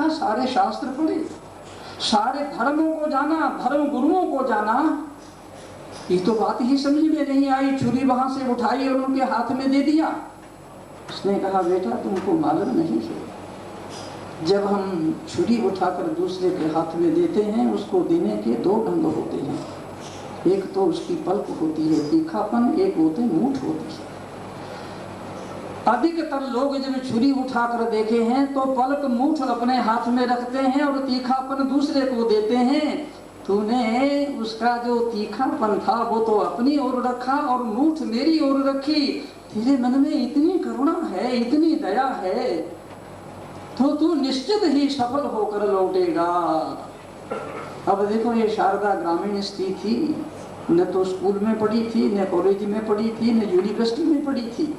पढ़ा, सारे शास्त्र पढ़े, सारे धर्मों को जाना, धर्म गुरुओं को जाना, ये तो बात ही समझ में नहीं आई। छुरी वहां से उठाई और उनके हाथ में दे दिया। उसने कहा बेटा तुमको मालूम नहीं है, जब हम छुरी उठाकर दूसरे के हाथ में देते हैं उसको देने के दो ढंग होते हैं। एक तो उसकी पल्क होती है तीखापन, एक होते मूठ होती है। अधिकतर लोग जब छुरी उठाकर देखे हैं तो पल्क मूठ अपने हाथ में रखते हैं और तीखापन दूसरे को देते हैं। तूने उसका जो तीखापन था वो तो अपनी ओर रखा और मूठ मेरी ओर रखी। तेरे मन में इतनी करुणा है, इतनी दया है, तो तू निश्चित ही सफल होकर लौटेगा। अब देखो ये शारदा ग्रामीण स्त्री थी, न तो स्कूल में पढ़ी थी, न कॉलेज में पढ़ी थी, न यूनिवर्सिटी में पढ़ी थी,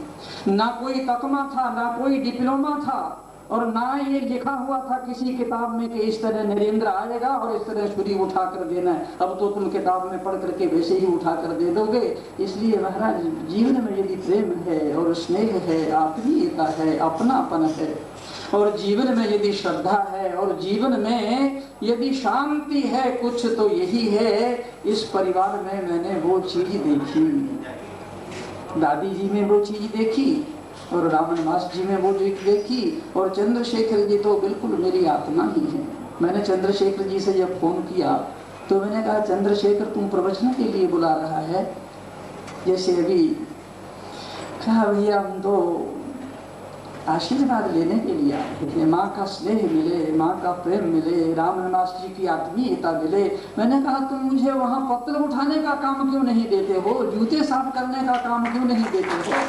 ना कोई तकमा था, ना कोई डिप्लोमा था, और ना ये लिखा हुआ था किसी किताब में कि इस तरह नरेंद्र आएगा और इस तरह छुरी उठा कर देना है। अब तो तुम किताब में पढ़ करके वैसे ही उठा कर दे दोगे। इसलिए महाराज जीवन में यदि प्रेम है और स्नेह है, आत्मीयता है, अपनापन है, और जीवन में यदि श्रद्धा है, और जीवन में यदि शांति है कुछ, तो यही है। इस परिवार में मैंने वो चीज देखी, दादी जी में वो चीज देखी, और रामन मास जी में वो चीज देखी, और चंद्रशेखर जी तो बिल्कुल मेरी आत्मा ही है। मैंने चंद्रशेखर जी से जब फोन किया तो मैंने कहा चंद्रशेखर तुम प्रवचन के लिए बुला रहा है? जैसे अभी कहा भैया हम तो आशीर्वाद लेने के लिए आए थे, माँ का स्नेह मिले, माँ का प्रेम मिले, रामनाथ जी की आत्मीयता मिले। मैंने कहा तुम मुझे वहाँ पत्थर उठाने का काम क्यों नहीं देते हो, जूते साफ करने का काम क्यों नहीं देते हो?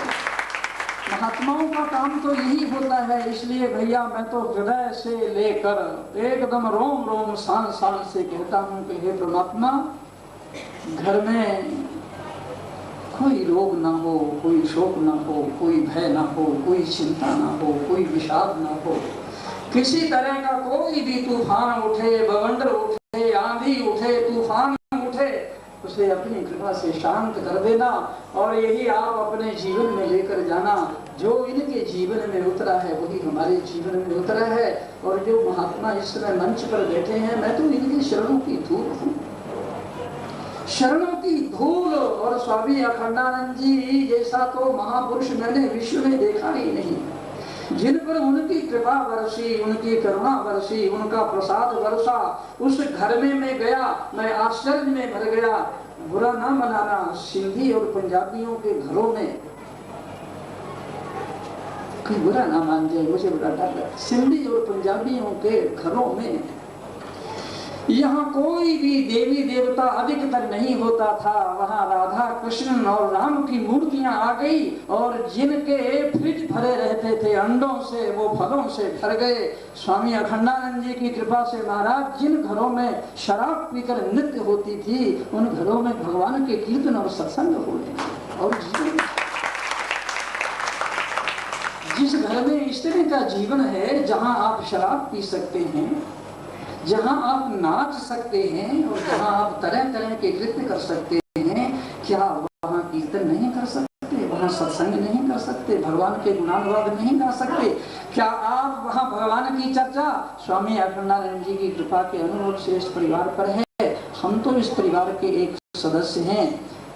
महात्माओं का काम तो यही होता है। इसलिए भैया मैं तो हृदय से लेकर एकदम रोम रोम शान शान से कहता हूँ कि हे परमात्मा, घर में कोई रोग ना हो, कोई शोक ना हो, कोई भय ना हो, कोई चिंता ना हो, कोई विषाद ना हो, किसी तरह का कोई भी तूफान उठे, बवंडर उठे, आंधी उठे, तूफान उठे, उसे अपनी कृपा से शांत कर देना, और यही आप अपने जीवन में लेकर जाना। जो इनके जीवन में उतरा है वही हमारे जीवन में उतरा है। और जो महात्मा इस समय मंच पर बैठे हैं, मैं तो इनकी शरणों की धूल हूँ, शरणों की धूल। और स्वामी अखंडानंद जी जैसा तो महापुरुष मैंने विश्व में देखा ही नहीं, जिन पर उनकी कृपा बरसी, उनकी करुणा बरसी, उनका प्रसाद बरसा। उस घर में मैं गया, मैं आश्चर्य में भर गया। बुरा ना मनाना, सिंधी और पंजाबियों के घरों में कोई बुरा ना मान जाए, मुझे बड़ा डर है। सिंधी और पंजाबियों के घरों में यहाँ कोई भी देवी देवता अधिकतर नहीं होता था। वहाँ राधा कृष्ण और राम की मूर्तियां आ गई, और जिनके फ्रिज भरे रहते थे अंडों से, वो फलों से भर गए। स्वामी अखंडानंद जी की कृपा से महाराज जिन घरों में शराब पीकर नृत्य होती थी, उन घरों में भगवान के कीर्तन और सत्संग हो रहे। और जिस घर में इस तरह का जीवन है, जहाँ आप शराब पी सकते हैं, जहाँ आप नाच सकते हैं, और जहाँ आप तरह तरह के कृत्य कर सकते हैं, क्या वहाँ कीर्तन नहीं कर सकते? वहाँ सत्संग नहीं कर सकते? भगवान के गुणानुवाद नहीं गा सकते? क्या आप वहाँ भगवान की चर्चा? स्वामी अखंडानंद जी की कृपा के अनुरोध से इस परिवार पर है। हम तो इस परिवार के एक सदस्य हैं,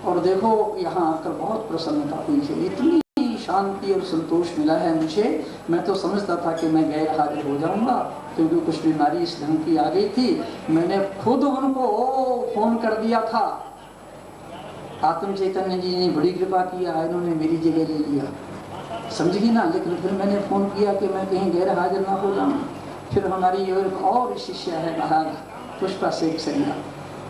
और देखो यहाँ आकर बहुत प्रसन्नता हुई है, इतनी शांति और संतोष मिला है मुझे। मैं तो समझता था कि मैं गैर हाजिर हो जाऊंगा, क्योंकि कुछ बीमारी इस ढंग की आ गई थी। मैंने खुद उनको फोन कर दिया था। आत्म चैतन्य जी ने बड़ी कृपा किया, इन्होंने मेरी जगह ले लिया, समझिए ना। लेकिन फिर मैंने फोन किया कि मैं कहीं गैर हाजिर ना हो जाऊं। फिर हमारी एक और शिष्या है महाराज पुष्पा शेख सरिया,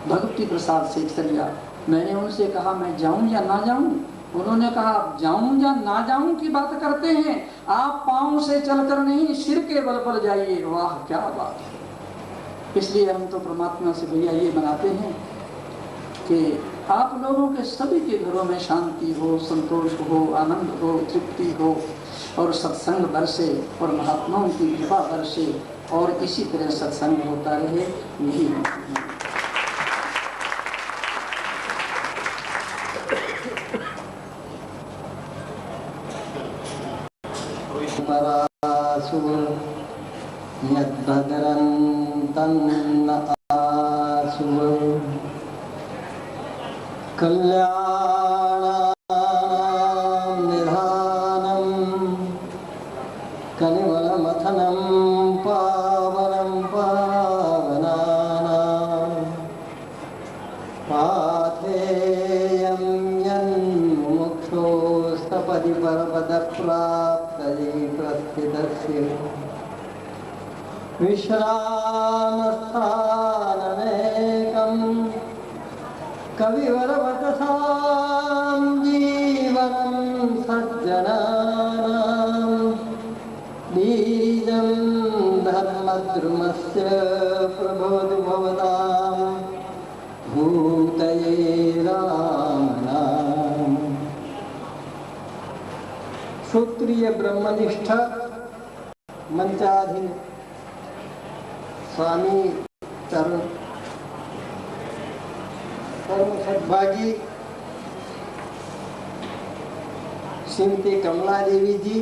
भक्ति प्रसाद शेख सरिया, मैंने उनसे कहा मैं जाऊं या ना जाऊं? उन्होंने कहा जाऊं या ना जाऊं की बात करते हैं, आप पांव से चलकर नहीं सिर के बल पर जाइए। वाह क्या बात है। इसलिए हम तो परमात्मा से भैया ये मनाते हैं कि आप लोगों के सभी के घरों में शांति हो, संतोष हो, आनंद हो, तृप्ति हो, और सत्संग बरसे, और महात्माओं की कृपा बरसे, और इसी तरह सत्संग होता रहे। यही यद्भद्रं तन्न आशु कल्याणां निधानं कलिमलमथनं पावनं पावनानां पाथेयं यन्मुमुक्षोस्तपदि परपदप्राप्तये प्रस्थितस्य विश्रामस्थानमेकं कविवरवचसां जीवनं सज्जनानां बीजं धर्मद्रुमस्य प्रभोतु भवतां भूतये रामनाम। क्षत्रिय ब्रह्मनिष्ठ मंचाधीन स्वामी चरण परम सद्भागी श्रीमती कमला देवी जी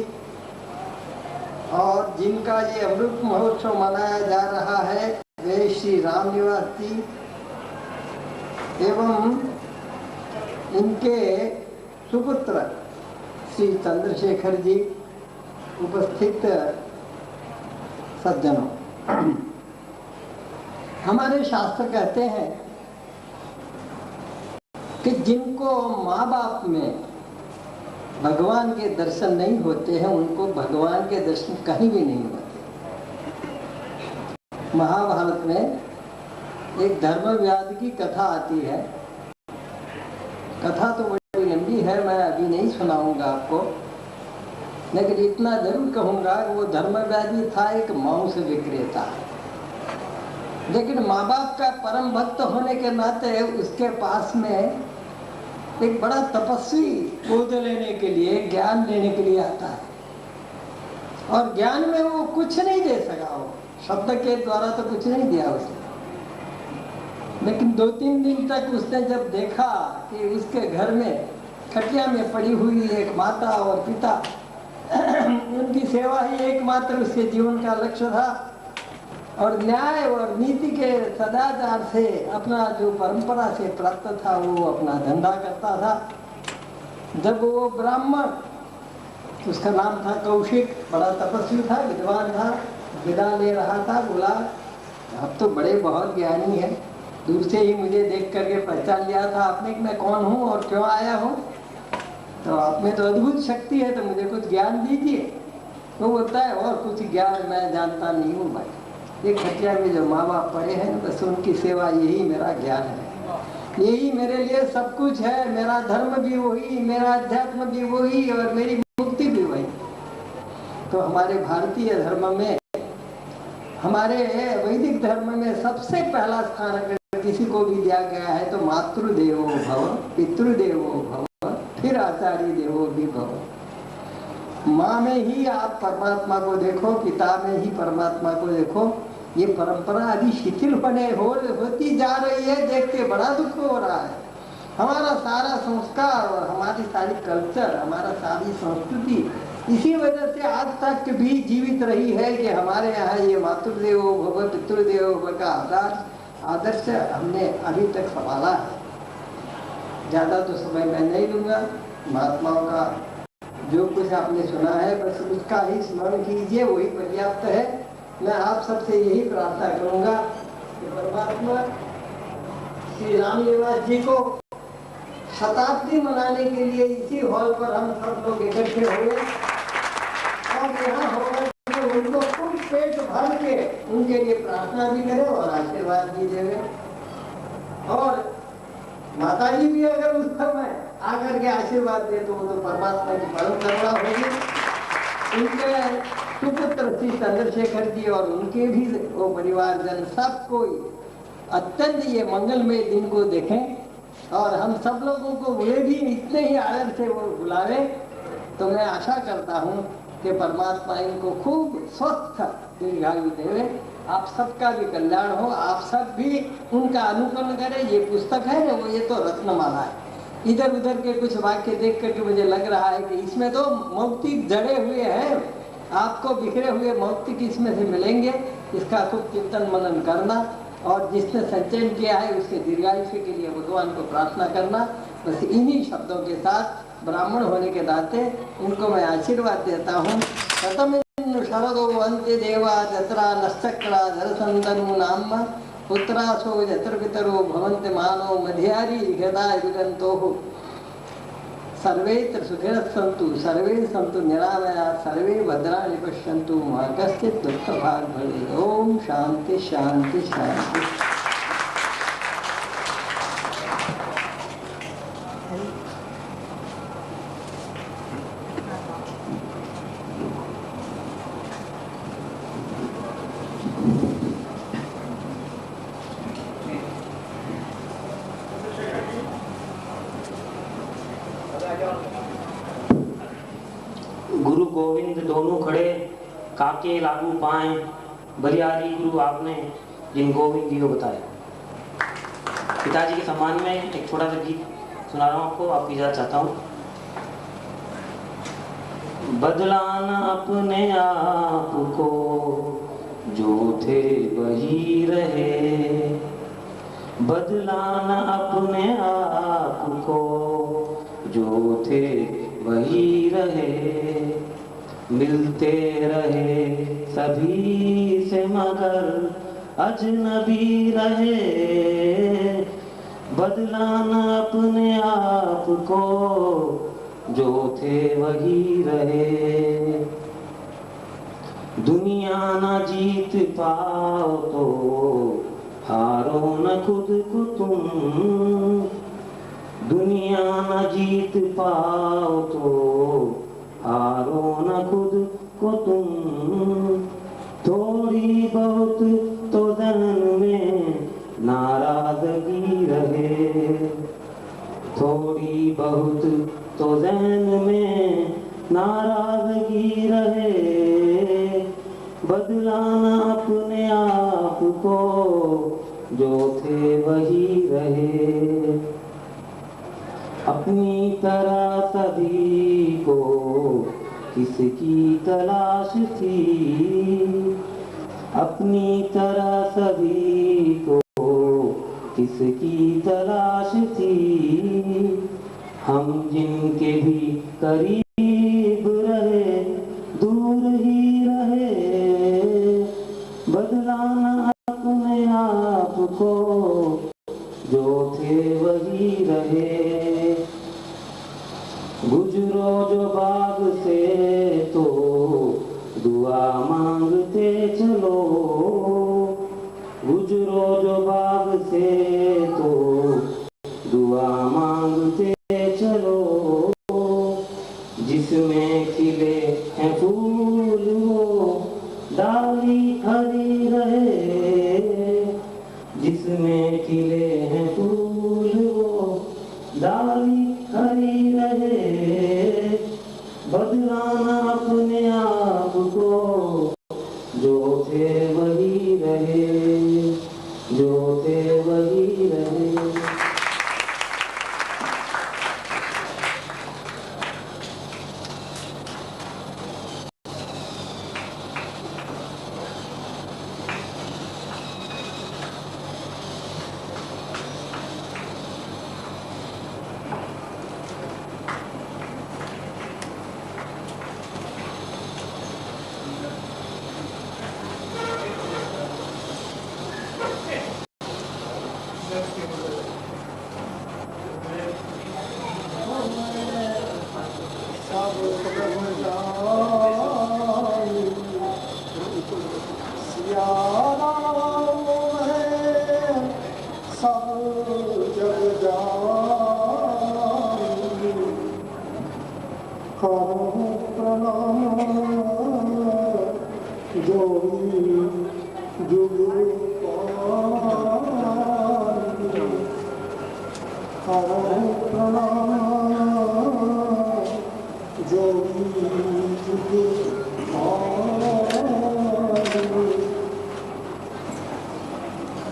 और जिनका ये अमृत महोत्सव मनाया जा रहा है वे श्री राम निवास जी एवं इनके सुपुत्र श्री चंद्रशेखर जी, उपस्थित सज्जनों, हमारे शास्त्र कहते हैं कि जिनको माँ बाप में भगवान के दर्शन नहीं होते हैं उनको भगवान के दर्शन कहीं भी नहीं होते। महाभारत में एक धर्मव्याध की कथा आती है। कथा तो बड़ी लंबी है, मैं अभी नहीं सुनाऊंगा आपको, लेकिन इतना जरूर कहूंगा कि वो धर्मव्याधी था एक मांस विक्रेता, लेकिन माँ बाप का परम भक्त होने के नाते उसके पास में एक बड़ा तपस्वी बोध लेने के लिए, ज्ञान लेने के लिए आता है और ज्ञान में वो कुछ नहीं दे सका। वो शब्द के द्वारा तो कुछ नहीं दिया उसने, लेकिन 2-3 दिन तक उसने जब देखा कि उसके घर में खटिया में पड़ी हुई एक माता और पिता, उनकी सेवा ही एकमात्र उसके जीवन का लक्ष्य था और न्याय और नीति के सदाचार से अपना जो परंपरा से प्राप्त था वो अपना धंधा करता था। जब वो ब्राह्मण, उसका नाम था कौशिक, बड़ा तपस्वी था, विद्वान था, विदा ले रहा था, बोला अब तो बड़े बहुत ज्ञानी है, दूर से ही मुझे देख करके पहचान लिया था आपने कि मैं कौन हूँ और क्यों आया हूँ, तो आप में तो अद्भुत शक्ति है, तो मुझे कुछ ज्ञान दीजिए। तो बोलता है और कुछ ज्ञान मैं जानता नहीं हूँ भाई, ये खटिया में जो माँ बाप पड़े हैं बस उनकी सेवा, यही मेरा ज्ञान है, यही मेरे लिए सब कुछ है, मेरा धर्म भी वही, मेरा अध्यात्म भी वही और मेरी मुक्ति भी वही। तो हमारे भारतीय धर्म में, हमारे वैदिक धर्म में सबसे पहला स्थान अगर किसी को भी दिया गया है तो मातृदेवो भव, पितृदेवो भव, फिर आचार्य देवो भी भव। माँ में ही आप परमात्मा को देखो, पिता में ही परमात्मा को देखो। ये परंपरा अभी शिथिल होती जा रही है, देख के बड़ा दुख हो रहा है। हमारा सारा संस्कार और हमारी सारी कल्चर, हमारा सारी संस्कृति इसी वजह से आज तक भी जीवित रही है कि हमारे यहाँ ये मातृदेवो भव, पितृदेवो भव का आदर्श हमने अभी तक संभाला है। ज़्यादा तो समय मैं नहीं लूँगा, महात्माओं का जो कुछ आपने सुना है बस उसका ही स्मरण कीजिए, वही पर्याप्त है। मैं आप सबसे यही प्रार्थना करूँगा कि परमात्मा श्री राम निवास जी को शताब्दी मनाने के लिए इसी हॉल पर हम सब लोग इकट्ठे हुए और यहाँ होकर उनको खूब पेट भर के उनके लिए प्रार्थना भी करें और आशीर्वाद भी देवे। और माता जी भी अगर उस समय आकर के आशीर्वाद दे तो वो तो परमात्मा की परम करुणा होगी। उनके सुपुत्र श्री चंद्रशेखर जी और उनके भी वो परिवारजन सब कोई अत्यंत ये मंगलमय दिन को देखें और हम सब लोगों को वे भी इतने ही आदर से वो बुलावे। तो मैं आशा करता हूँ कि परमात्मा इनको खूब स्वस्थ दीर्घायु देवे, आप सबका भी कल्याण हो, आप सब भी उनका अनुकरण करें। ये पुस्तक है ना, वो ये तो रत्नमाला है। इधर उधर के कुछ वाक्य देख करके मुझे लग रहा है कि इसमें तो मौक्तिक जड़े हुए हैं, आपको बिखरे हुए मौक्तिक इसमें से मिलेंगे। इसका खूब चिंतन मनन करना और जिसने संचयन किया है उसके दीर्घायुष्य के लिए भगवान को प्रार्थना करना। बस इन्हीं शब्दों के साथ ब्राह्मण होने के नाते इनको मैं आशीर्वाद देता हूँ। शतमिन्नु शरदो अन्ते देवा जत्रा नश्चक्रा जलसंदनु नाम पुत्रासो जत्र पितरो भवन्ति मानो मध्यारी हृदय विगन्तोः सर्वेत्र सुखिनः सन्तु सर्वे सन्तु निरामया सर्वे भद्राणि पश्यन्तु मा कश्चित् दुःखभाग् भवेत्। ओम शांति शांति शांति। गुरु गोविंद दोनों खड़े काके लागू पाए बलिहारी गुरु आपने जिन गोविंद जी को बताया। पिताजी के सम्मान में एक छोटा सा गीत सुना रहा हूँ आपको, आपकी इजाजत चाहता हूँ। बदलाना अपने आप को जो थे वही रहे, बदलाना अपने आप को जो थे वही रहे, मिलते रहे सभी से मगर अजनबी रहे, बदलाना अपने आप को जो थे वही रहे। दुनिया ना जीत पाओ तो हारो न खुद को तुम, दुनिया न जीत पाओ तो हारो न खुद को तुम, थोड़ी बहुत तो जहन में नाराजगी रहे, थोड़ी बहुत तो जहन में नाराजगी रहे, बदलाना अपने आप को जो थे वही रहे। अपनी तरह सभी को किसकी तलाश थी, अपनी तरह सभी को किसकी तलाश थी, हम जिनके भी करीब रहे दूर ही रहे, बदलाना अपने आप को जो थे वही रहे। गुजरो जो बाग से तो दुआ मांगते चलो, गुजरो जो बाग से तो दुआ मांगते चलो, जिसमें खिले हैं फूल वो डाली हरी रहे, जिसमें खिले हैं फूल वो डाली हरी रहे, बदलाना अपने आप को जो थे वही रहे, जो थे वही रहे।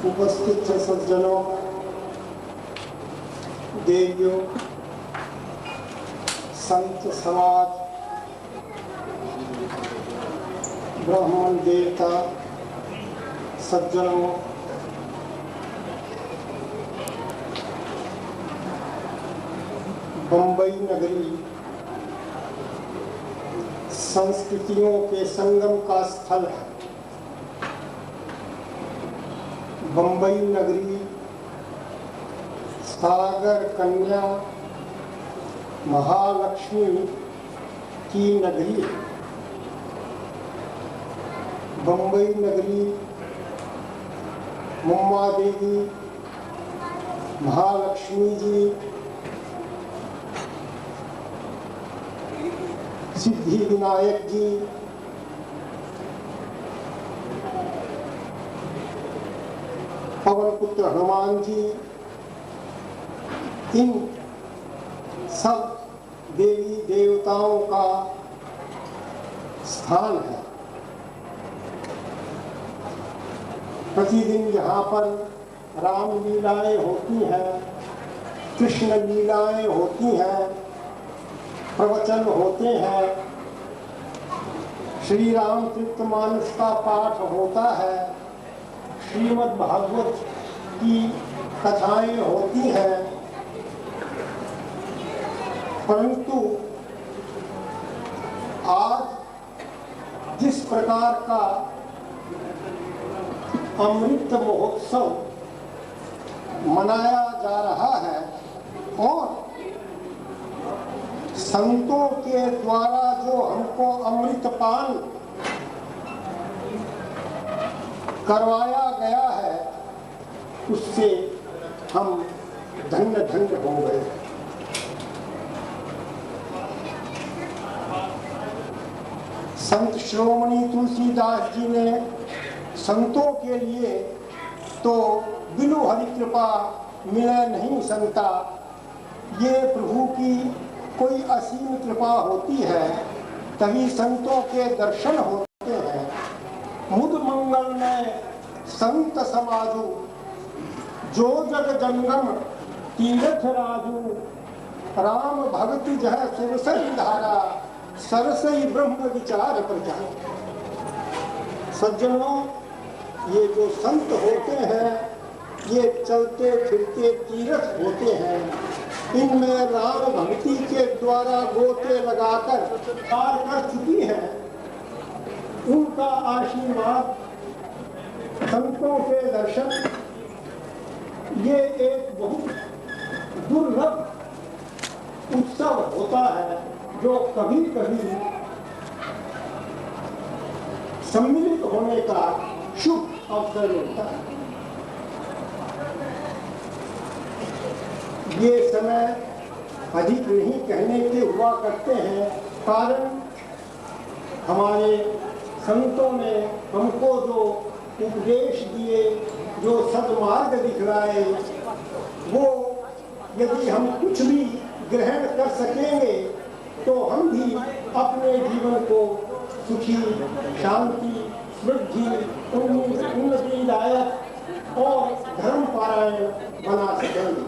उपस्थित है सज्जनों, देवियों, संत समाज, ब्राह्मण देवता, सज्जनों, बंबई नगरी संस्कृतियों के संगम का स्थल है। बंबई नगरी सागर कन्या महालक्ष्मी की नगरी है। बंबई नगरी मुम्मा देवी, महालक्ष्मी जी, सिद्धि विनायक जी, पवन पुत्र हनुमान जी, इन सब देवी देवताओं का स्थान है। प्रतिदिन यहाँ पर राम लीलाएं होती हैं, कृष्ण लीलाएं होती हैं, प्रवचन होते हैं, श्री रामचरितमानस का पाठ होता है, श्रीमद् भागवत की कथाएं होती हैं। परंतु आज जिस प्रकार का अमृत महोत्सव मनाया जा रहा है और संतों के द्वारा जो हमको अमृतपान करवाया गया है, उससे हम धन्य धन्य हो गए। संत श्रोमणी तुलसीदास जी ने संतों के लिए तो बिनु हरि कृपा मिले नहीं संता, ये प्रभु की कोई असीम कृपा होती है तभी संतों के दर्शन होते हैं। मुद मंगल में संत समाजु, जो जग जंगम तीर्थ राजू, राम भक्ति जह सुरसई धारा, सरसई ब्रह्म विचार प्रजा। सज्जनों, ये जो संत होते हैं ये चलते फिरते तीर्थ होते हैं। इनमें राम भक्ति के द्वारा गोते लगाकर पार कर चुकी है। उनका आशीर्वाद, संतों के दर्शन, ये एक बहुत दुर्लभ उत्सव होता है जो कभी कभी सम्मिलित होने का शुभ अवसर होता है। ये समय अधिक नहीं कहने के हुआ करते हैं, कारण हमारे संतों ने हमको जो उपदेश दिए, जो सद्मार्ग दिखलाए, वो यदि हम कुछ भी ग्रहण कर सकेंगे तो हम भी अपने जीवन को सुखी, शांति, वृद्धि, उन्नतिदायक और धर्म पारायण बना सकेंगे।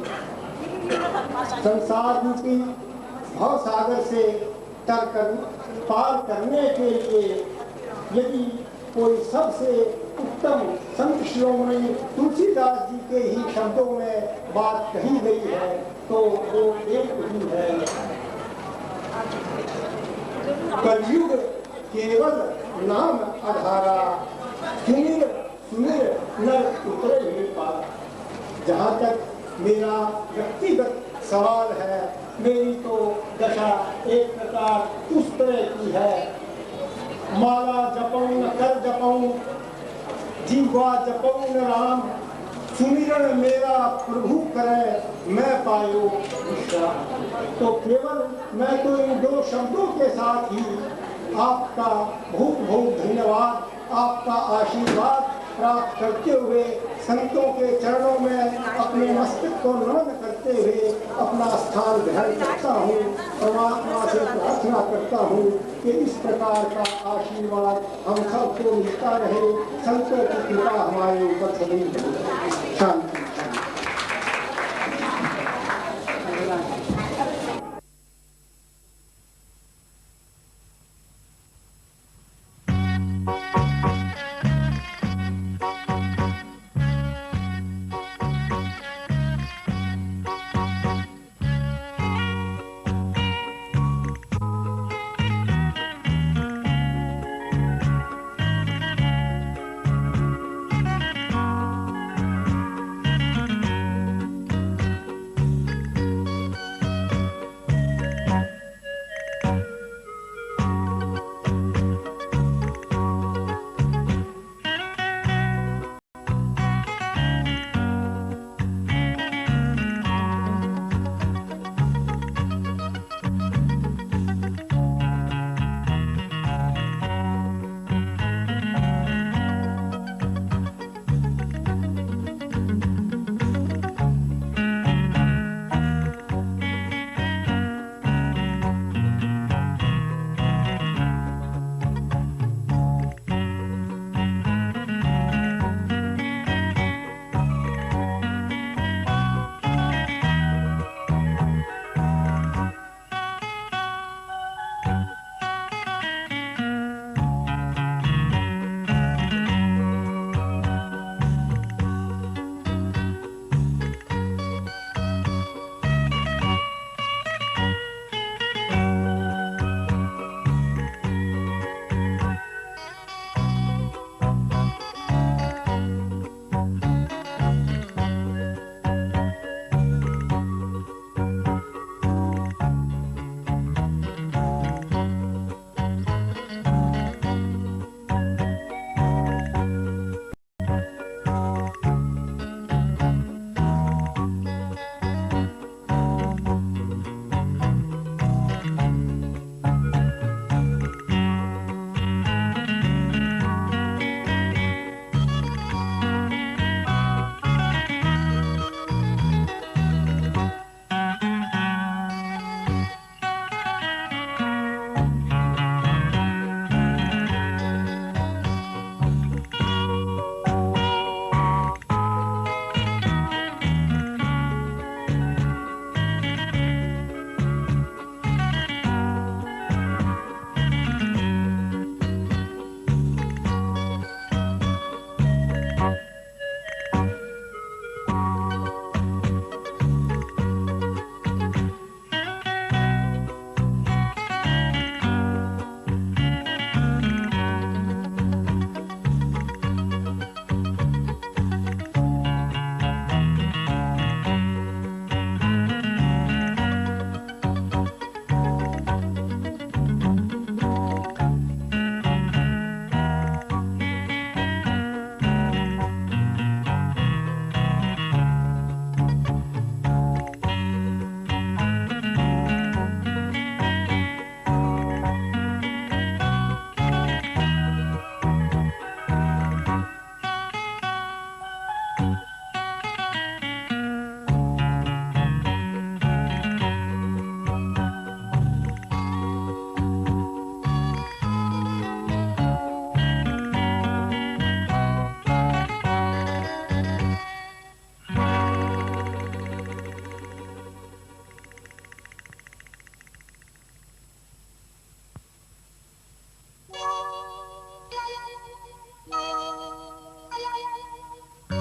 संसार रूपी भव सागर से पार करने के लिए यदि कोई सबसे उत्तम संत श्रोमणी तुलसीदास जी के ही शब्दों में बात कही गई है तो वो एक ही है, कलयुग केवल नाम आधारा, सुमिर सुमिर नर उतरे ही पार। जहाँ तक मेरा व्यक्तिगत सवाल है, मेरी तो दशा एक प्रकार उस तरह की है, माला जपऊं न कर जपऊं, जीवा जपऊं न राम, सुमिरन मेरा प्रभु करे मैं पायो विश्राम। तो केवल मैं तो इन दो शब्दों के साथ ही आपका बहुत बहुत धन्यवाद, आपका आशीर्वाद प्राप्त करते हुए संतों के चरणों में अपने मस्तक को नमन करते हुए अपना स्थान ग्रहण करता हूँ। परमात्मा से प्रार्थना करता हूँ कि इस प्रकार का आशीर्वाद हम सबको मिलता रहे, संतों की कृपा हमारे ऊपर सभी शांति।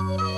है।